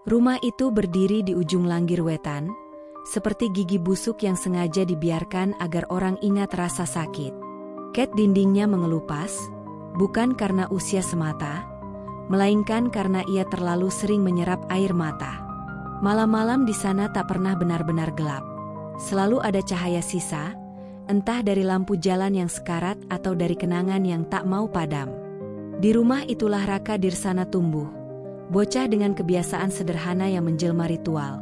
Rumah itu berdiri di ujung Langgir Wetan, seperti gigi busuk yang sengaja dibiarkan agar orang ingat rasa sakit. Cat dindingnya mengelupas, bukan karena usia semata, melainkan karena ia terlalu sering menyerap air mata. Malam-malam di sana tak pernah benar-benar gelap. Selalu ada cahaya sisa, entah dari lampu jalan yang sekarat atau dari kenangan yang tak mau padam. Di rumah itulah Raka Dirsana tumbuh, bocah dengan kebiasaan sederhana yang menjelma ritual.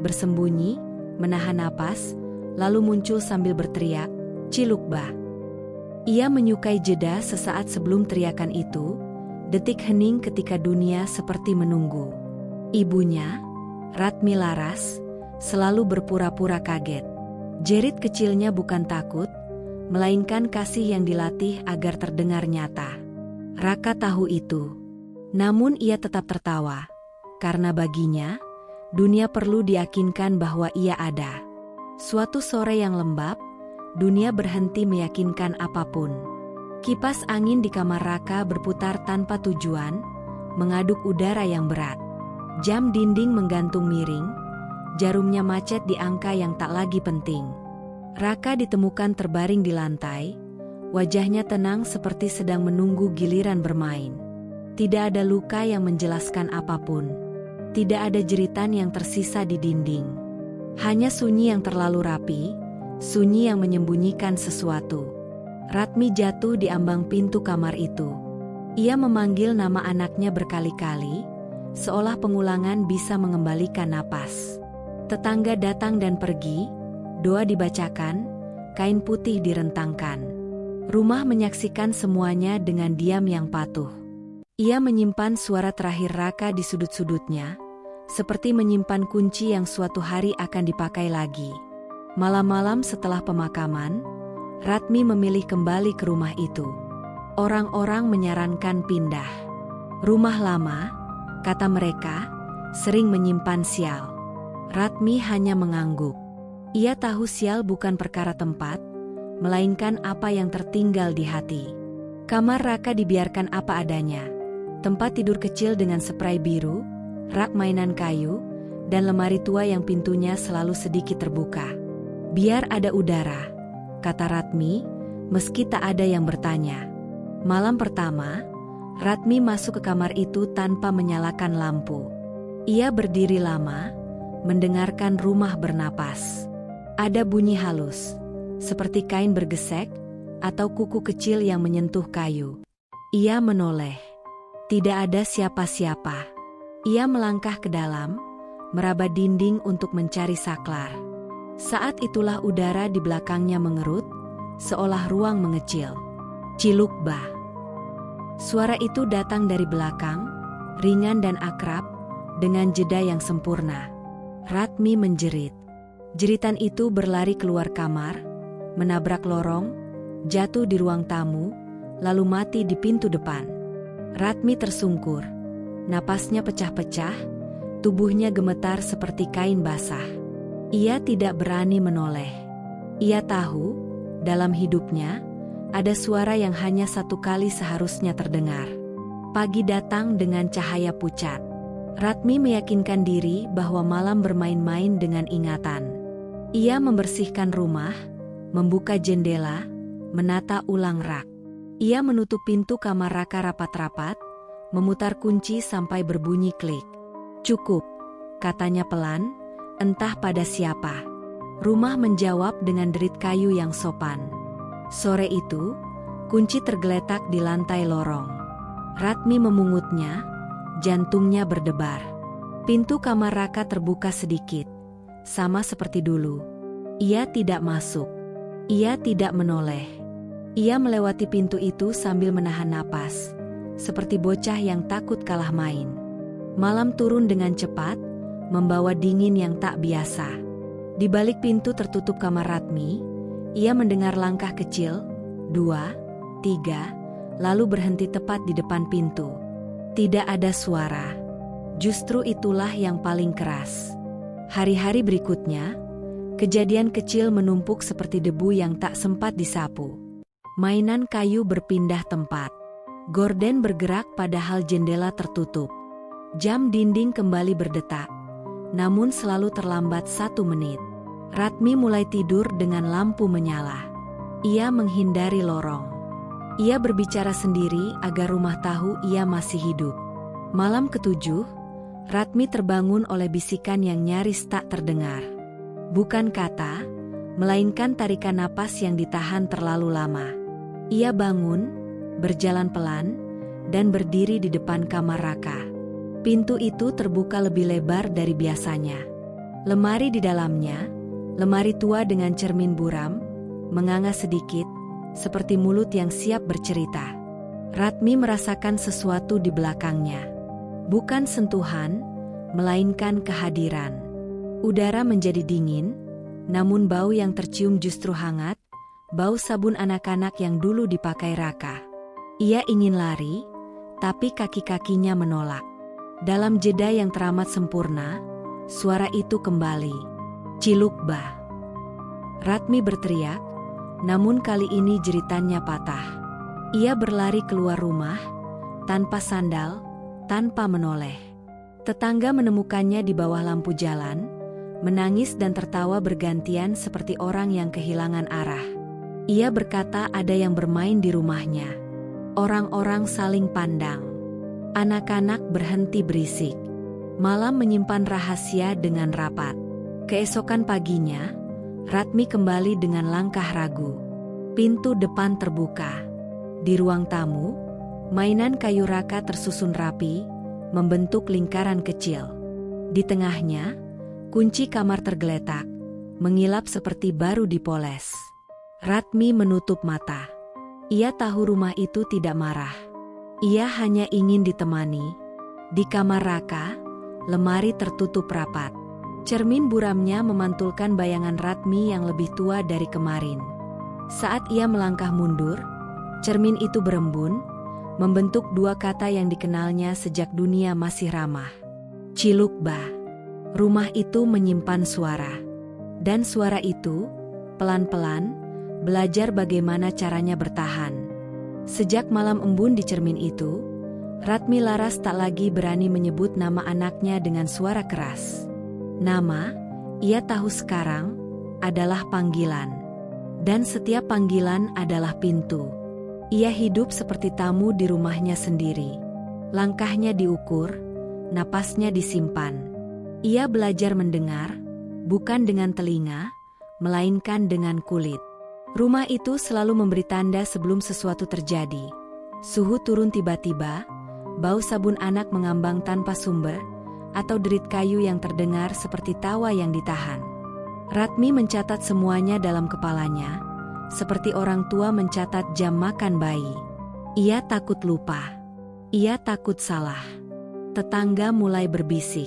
Bersembunyi, menahan napas, lalu muncul sambil berteriak, "Cilukba!" Ia menyukai jeda sesaat sebelum teriakan itu, detik hening ketika dunia seperti menunggu. Ibunya, Ratmi Laras, selalu berpura-pura kaget. Jerit kecilnya bukan takut, melainkan kasih yang dilatih agar terdengar nyata. Raka tahu itu. Namun ia tetap tertawa, karena baginya, dunia perlu diyakinkan bahwa ia ada. Suatu sore yang lembab, dunia berhenti meyakinkan apapun. Kipas angin di kamar Raka berputar tanpa tujuan, mengaduk udara yang berat. Jam dinding menggantung miring, jarumnya macet di angka yang tak lagi penting. Raka ditemukan terbaring di lantai, wajahnya tenang seperti sedang menunggu giliran bermain. Tidak ada luka yang menjelaskan apapun. Tidak ada jeritan yang tersisa di dinding. Hanya sunyi yang terlalu rapi, sunyi yang menyembunyikan sesuatu. Ratmi jatuh di ambang pintu kamar itu. Ia memanggil nama anaknya berkali-kali, seolah pengulangan bisa mengembalikan napas. Tetangga datang dan pergi, doa dibacakan, kain putih direntangkan. Rumah menyaksikan semuanya dengan diam yang patuh. Ia menyimpan suara terakhir Raka di sudut-sudutnya, seperti menyimpan kunci yang suatu hari akan dipakai lagi. Malam-malam setelah pemakaman, Ratmi memilih kembali ke rumah itu. Orang-orang menyarankan pindah. Rumah lama, kata mereka, sering menyimpan sial. Ratmi hanya mengangguk. Ia tahu sial bukan perkara tempat, melainkan apa yang tertinggal di hati. Kamar Raka dibiarkan apa adanya. Tempat tidur kecil dengan spray biru, rak mainan kayu, dan lemari tua yang pintunya selalu sedikit terbuka. Biar ada udara, kata Ratmi, meski tak ada yang bertanya. Malam pertama, Ratmi masuk ke kamar itu tanpa menyalakan lampu. Ia berdiri lama, mendengarkan rumah bernapas. Ada bunyi halus, seperti kain bergesek, atau kuku kecil yang menyentuh kayu. Ia menoleh. Tidak ada siapa-siapa. Ia melangkah ke dalam, meraba dinding untuk mencari saklar. Saat itulah udara di belakangnya mengerut, seolah ruang mengecil. Cilukba. Suara itu datang dari belakang, ringan dan akrab, dengan jeda yang sempurna. Ratmi menjerit. Jeritan itu berlari keluar kamar, menabrak lorong, jatuh di ruang tamu, lalu mati di pintu depan. Ratmi tersungkur. Napasnya pecah-pecah, tubuhnya gemetar seperti kain basah. Ia tidak berani menoleh. Ia tahu, dalam hidupnya, ada suara yang hanya satu kali seharusnya terdengar. Pagi datang dengan cahaya pucat. Ratmi meyakinkan diri bahwa malam bermain-main dengan ingatan. Ia membersihkan rumah, membuka jendela, menata ulang rak. Ia menutup pintu kamar Raka rapat-rapat, memutar kunci sampai berbunyi klik. Cukup, katanya pelan, entah pada siapa. Rumah menjawab dengan derit kayu yang sopan. Sore itu, kunci tergeletak di lantai lorong. Ratmi memungutnya, jantungnya berdebar. Pintu kamar Raka terbuka sedikit, sama seperti dulu. Ia tidak masuk. Ia tidak menoleh. Ia melewati pintu itu sambil menahan napas, seperti bocah yang takut kalah main. Malam turun dengan cepat, membawa dingin yang tak biasa. Di balik pintu tertutup kamar Ratmi, ia mendengar langkah kecil, 2, 3, lalu berhenti tepat di depan pintu. Tidak ada suara. Justru itulah yang paling keras. Hari-hari berikutnya, kejadian kecil menumpuk seperti debu yang tak sempat disapu. Mainan kayu berpindah tempat. Gorden bergerak padahal jendela tertutup. Jam dinding kembali berdetak, namun selalu terlambat 1 menit. Ratmi mulai tidur dengan lampu menyala. Ia menghindari lorong. Ia berbicara sendiri agar rumah tahu ia masih hidup. Malam ke-7, Ratmi terbangun oleh bisikan yang nyaris tak terdengar. Bukan kata, melainkan tarikan napas yang ditahan terlalu lama. Ia bangun, berjalan pelan, dan berdiri di depan kamar Raka. Pintu itu terbuka lebih lebar dari biasanya. Lemari di dalamnya, lemari tua dengan cermin buram, menganga sedikit, seperti mulut yang siap bercerita. Ratmi merasakan sesuatu di belakangnya. Bukan sentuhan, melainkan kehadiran. Udara menjadi dingin, namun bau yang tercium justru hangat, bau sabun anak-anak yang dulu dipakai Raka. Ia ingin lari, tapi kaki-kakinya menolak. Dalam jeda yang teramat sempurna, suara itu kembali. "Cilukba!" Ratmi berteriak, namun kali ini jeritannya patah. Ia berlari keluar rumah, tanpa sandal, tanpa menoleh. Tetangga menemukannya di bawah lampu jalan, menangis dan tertawa bergantian seperti orang yang kehilangan arah. Ia berkata ada yang bermain di rumahnya. Orang-orang saling pandang. Anak-anak berhenti berisik. Malam menyimpan rahasia dengan rapat. Keesokan paginya, Ratmi kembali dengan langkah ragu. Pintu depan terbuka. Di ruang tamu, mainan kayu Raka tersusun rapi, membentuk lingkaran kecil. Di tengahnya, kunci kamar tergeletak, mengilap seperti baru dipoles. Ratmi menutup mata. Ia tahu rumah itu tidak marah. Ia hanya ingin ditemani. Di kamar Raka, lemari tertutup rapat. Cermin buramnya memantulkan bayangan Ratmi yang lebih tua dari kemarin. Saat ia melangkah mundur, cermin itu berembun, membentuk 2 kata yang dikenalnya sejak dunia masih ramah. Cilukba. Rumah itu menyimpan suara. Dan suara itu, pelan-pelan, belajar bagaimana caranya bertahan. Sejak malam embun di cermin itu, Ratmi Laras tak lagi berani menyebut nama anaknya dengan suara keras. Nama, ia tahu sekarang, adalah panggilan. Dan setiap panggilan adalah pintu. Ia hidup seperti tamu di rumahnya sendiri. Langkahnya diukur, napasnya disimpan. Ia belajar mendengar, bukan dengan telinga, melainkan dengan kulit. Rumah itu selalu memberi tanda sebelum sesuatu terjadi. Suhu turun tiba-tiba, bau sabun anak mengambang tanpa sumber, atau derit kayu yang terdengar seperti tawa yang ditahan. Ratmi mencatat semuanya dalam kepalanya, seperti orang tua mencatat jam makan bayi. Ia takut lupa. Ia takut salah. Tetangga mulai berbisik.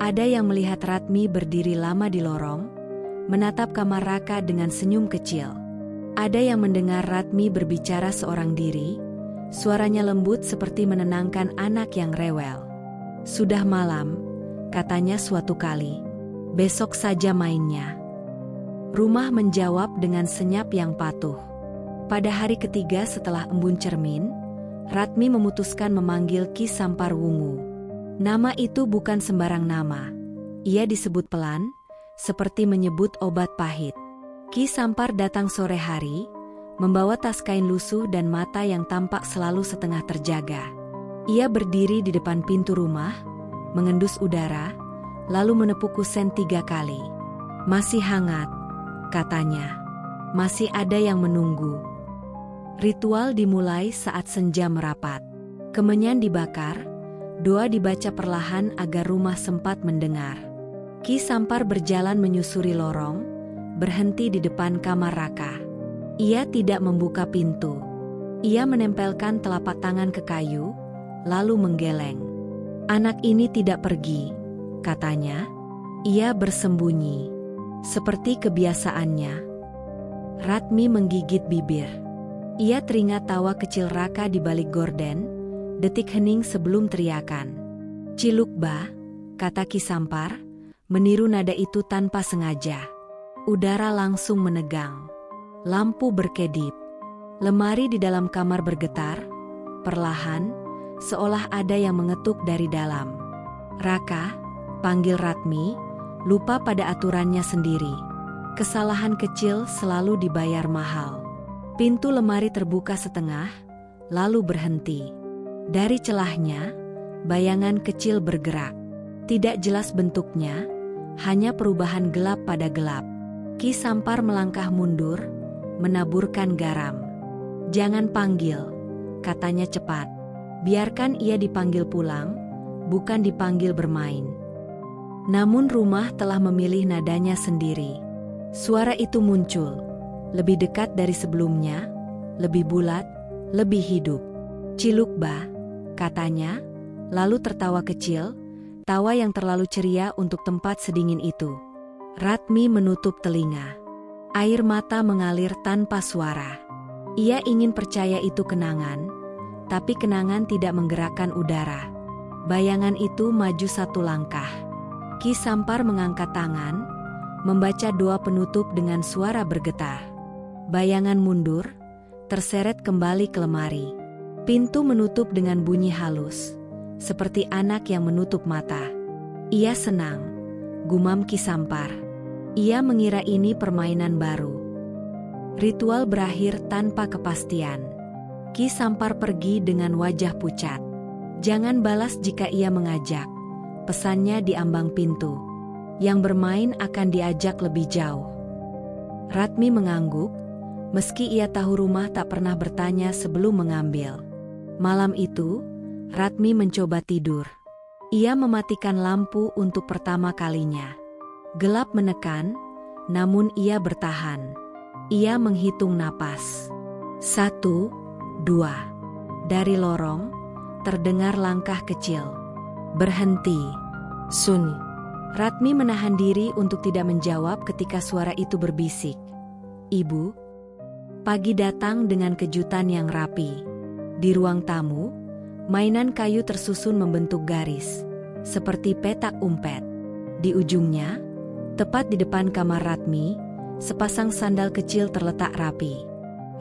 Ada yang melihat Ratmi berdiri lama di lorong, menatap kamar Raka dengan senyum kecil. Ada yang mendengar Ratmi berbicara seorang diri, suaranya lembut seperti menenangkan anak yang rewel. "Sudah malam," katanya suatu kali. "Besok saja mainnya." Rumah menjawab dengan senyap yang patuh. Pada hari ketiga setelah embun cermin, Ratmi memutuskan memanggil Ki Sampar Wungu. Nama itu bukan sembarang nama. Ia disebut pelan, seperti menyebut obat pahit. Ki Sampar datang sore hari, membawa tas kain lusuh dan mata yang tampak selalu setengah terjaga. Ia berdiri di depan pintu rumah, mengendus udara, lalu menepuk kusen 3 kali. "Masih hangat," katanya. "Masih ada yang menunggu." Ritual dimulai saat senja merapat. Kemenyan dibakar, doa dibaca perlahan agar rumah sempat mendengar. Ki Sampar berjalan menyusuri lorong, berhenti di depan kamar Raka. Ia tidak membuka pintu. Ia menempelkan telapak tangan ke kayu, lalu menggeleng. "Anak ini tidak pergi," katanya. Ia bersembunyi. Seperti kebiasaannya. Ratmi menggigit bibir. Ia teringat tawa kecil Raka di balik gorden, detik hening sebelum teriakan. "Cilukba," kata Ki Sampar, meniru nada itu tanpa sengaja. Udara langsung menegang. Lampu berkedip. Lemari di dalam kamar bergetar, perlahan, seolah ada yang mengetuk dari dalam. "Raka," panggil Ratmi, lupa pada aturannya sendiri. Kesalahan kecil selalu dibayar mahal. Pintu lemari terbuka setengah, lalu berhenti. Dari celahnya, bayangan kecil bergerak. Tidak jelas bentuknya, hanya perubahan gelap pada gelap. Ki Sampar melangkah mundur, menaburkan garam. "Jangan panggil," katanya cepat. "Biarkan ia dipanggil pulang, bukan dipanggil bermain." Namun rumah telah memilih nadanya sendiri. Suara itu muncul, lebih dekat dari sebelumnya, lebih bulat, lebih hidup. "Cilukba," katanya, lalu tertawa kecil, tawa yang terlalu ceria untuk tempat sedingin itu. Ratmi menutup telinga. Air mata mengalir tanpa suara. Ia ingin percaya itu kenangan, tapi kenangan tidak menggerakkan udara. Bayangan itu maju satu langkah. Ki Sampar mengangkat tangan, membaca doa penutup dengan suara bergetar. Bayangan mundur, terseret kembali ke lemari. Pintu menutup dengan bunyi halus, seperti anak yang menutup mata. "Ia senang," gumam Ki Sampar. Ia mengira ini permainan baru. Ritual berakhir tanpa kepastian. Ki Sampar pergi dengan wajah pucat. "Jangan balas jika ia mengajak," pesannya di ambang pintu. "Yang bermain akan diajak lebih jauh." Ratmi mengangguk, meski ia tahu rumah tak pernah bertanya sebelum mengambil. Malam itu, Ratmi mencoba tidur. Ia mematikan lampu untuk pertama kalinya. Gelap menekan, namun ia bertahan. Ia menghitung napas. 1, 2. Dari lorong, terdengar langkah kecil. "Berhenti, Sun." Ratmi menahan diri untuk tidak menjawab ketika suara itu berbisik. "Ibu." Pagi datang dengan kejutan yang rapi. Di ruang tamu, mainan kayu tersusun membentuk garis, seperti petak umpet. Di ujungnya, tepat di depan kamar Ratmi, sepasang sandal kecil terletak rapi.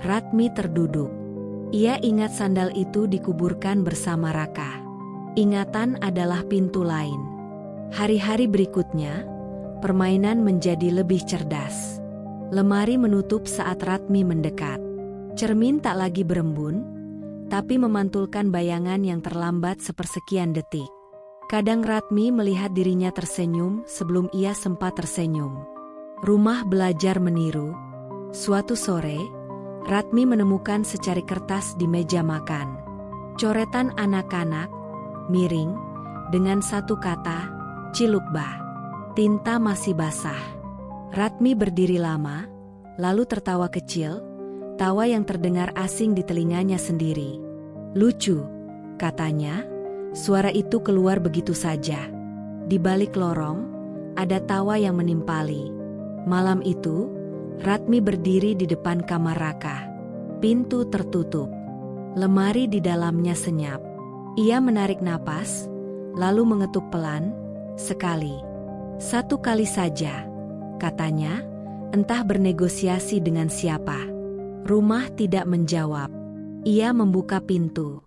Ratmi terduduk. Ia ingat sandal itu dikuburkan bersama Raka. Ingatan adalah pintu lain. Hari-hari berikutnya, permainan menjadi lebih cerdas. Lemari menutup saat Ratmi mendekat. Cermin tak lagi berembun, tapi memantulkan bayangan yang terlambat sepersekian detik. Kadang Ratmi melihat dirinya tersenyum sebelum ia sempat tersenyum. Rumah belajar meniru. Suatu sore, Ratmi menemukan secari kertas di meja makan. Coretan anak-anak, miring, dengan satu kata, "Cilukba." Tinta masih basah. Ratmi berdiri lama, lalu tertawa kecil, tawa yang terdengar asing di telinganya sendiri. "Lucu," katanya, suara itu keluar begitu saja. Di balik lorong, ada tawa yang menimpali. Malam itu, Ratmi berdiri di depan kamar Raka. Pintu tertutup. Lemari di dalamnya senyap. Ia menarik napas, lalu mengetuk pelan, sekali. "Satu kali saja," katanya, entah bernegosiasi dengan siapa. Rumah tidak menjawab. Ia membuka pintu.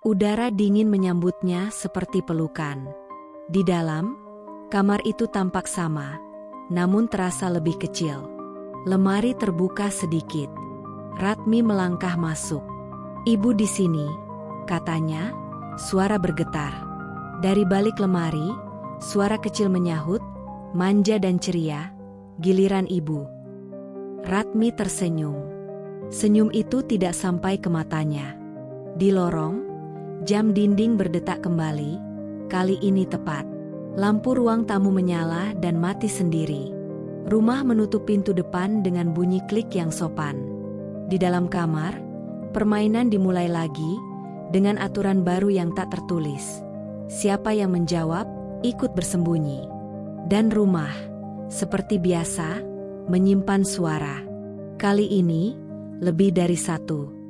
Udara dingin menyambutnya seperti pelukan. Di dalam, kamar itu tampak sama, namun terasa lebih kecil. Lemari terbuka sedikit. Ratmi melangkah masuk. "Ibu di sini," katanya, suara bergetar. Dari balik lemari, suara kecil menyahut, manja dan ceria, "Giliran ibu." Ratmi tersenyum. Senyum itu tidak sampai ke matanya. Di lorong, jam dinding berdetak kembali, kali ini tepat. Lampu ruang tamu menyala dan mati sendiri. Rumah menutup pintu depan dengan bunyi klik yang sopan. Di dalam kamar, permainan dimulai lagi, dengan aturan baru yang tak tertulis. Siapa yang menjawab, ikut bersembunyi. Dan rumah, seperti biasa, menyimpan suara. Kali ini, lebih dari satu.